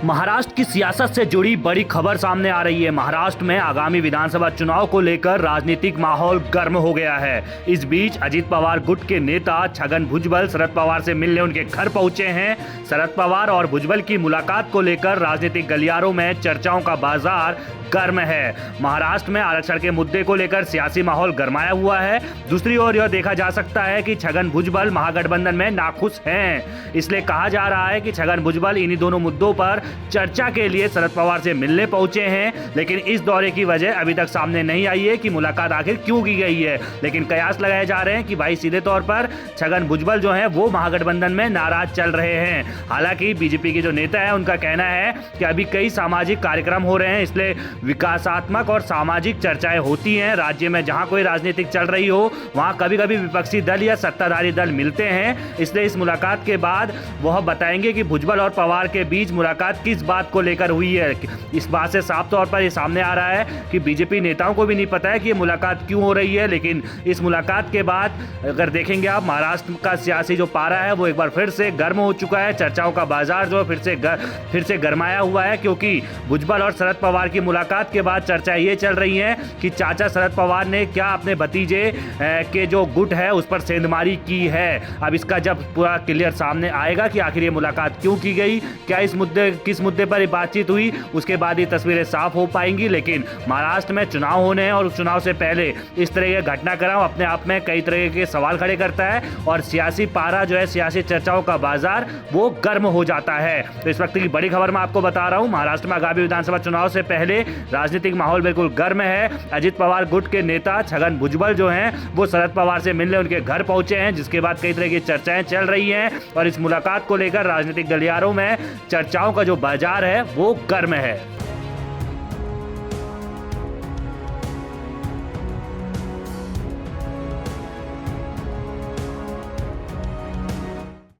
महाराष्ट्र की सियासत से जुड़ी बड़ी खबर सामने आ रही है। महाराष्ट्र में आगामी विधानसभा चुनाव को लेकर राजनीतिक माहौल गर्म हो गया है। इस बीच अजित पवार गुट के नेता छगन भुजबल शरद पवार से मिलने उनके घर पहुंचे हैं। शरद पवार और भुजबल की मुलाकात को लेकर राजनीतिक गलियारों में चर्चाओं का बाजार गर्म है। महाराष्ट्र में आरक्षण के मुद्दे को लेकर सियासी माहौल गरमाया हुआ है। दूसरी ओर यह देखा जा सकता है कि छगन भुजबल महागठबंधन में नाखुश हैं। इसलिए कहा जा रहा है कि छगन भुजबल इन्हीं दोनों मुद्दों पर चर्चा के लिए शरद पवार से मिलने पहुंचे हैं। लेकिन इस दौरे की वजह अभी तक सामने नहीं आई है कि मुलाकात आखिर क्यों की गई है। लेकिन कयास लगाए जा रहे हैं कि भाई सीधे तौर पर छगन भुजबल जो है वो महागठबंधन में नाराज चल रहे हैं। हालांकि बीजेपी के जो नेता है उनका कहना है कि अभी कई सामाजिक कार्यक्रम हो रहे हैं, इसलिए विकासात्मक और सामाजिक चर्चाएं होती हैं। राज्य में जहां कोई राजनीतिक चल रही हो वहां कभी कभी विपक्षी दल या सत्ताधारी दल मिलते हैं। इसलिए इस मुलाकात के बाद वह बताएंगे कि भुजबल और पवार के बीच मुलाकात किस बात को लेकर हुई है। इस बात से साफ तौर पर यह सामने आ रहा है कि बीजेपी नेताओं को भी नहीं पता है कि ये मुलाकात क्यों हो रही है। लेकिन इस मुलाकात के बाद अगर देखेंगे आप, महाराष्ट्र का सियासी जो पारा है वो एक बार फिर से गर्म हो चुका है। चर्चाओं का बाजार जो फिर से गरमाया हुआ है, क्योंकि भुजबल और शरद पवार की मुलाकात के बाद चर्चा ये चल रही है कि चाचा शरद पवार ने क्या अपने भतीजे के जो गुट है उस पर सेंधमारी की है। अब इसका जब पूरा क्लियर सामने आएगा कि आखिर ये मुलाकात क्यों की गई, क्या किस मुद्दे पर ये बातचीत हुई, उसके बाद ये तस्वीरें साफ हो पाएंगी। लेकिन महाराष्ट्र में चुनाव होने हैं और उस चुनाव से पहले इस तरह के घटनाक्रम अपने आप में कई तरह के सवाल खड़े करता है और सियासी पारा जो है, सियासी चर्चाओं का बाजार वो गर्म हो जाता है। तो इस वक्त की बड़ी खबर मैं आपको बता रहा हूं, महाराष्ट्र में आगामी विधानसभा चुनाव से पहले राजनीतिक माहौल बिल्कुल गर्म है। अजित पवार गुट के नेता छगन भुजबल जो हैं वो शरद पवार से मिलने उनके घर पहुंचे हैं, जिसके बाद कई तरह की चर्चाएं चल रही हैं और इस मुलाकात को लेकर राजनीतिक गलियारों में चर्चाओं का जो बाजार है वो गर्म है।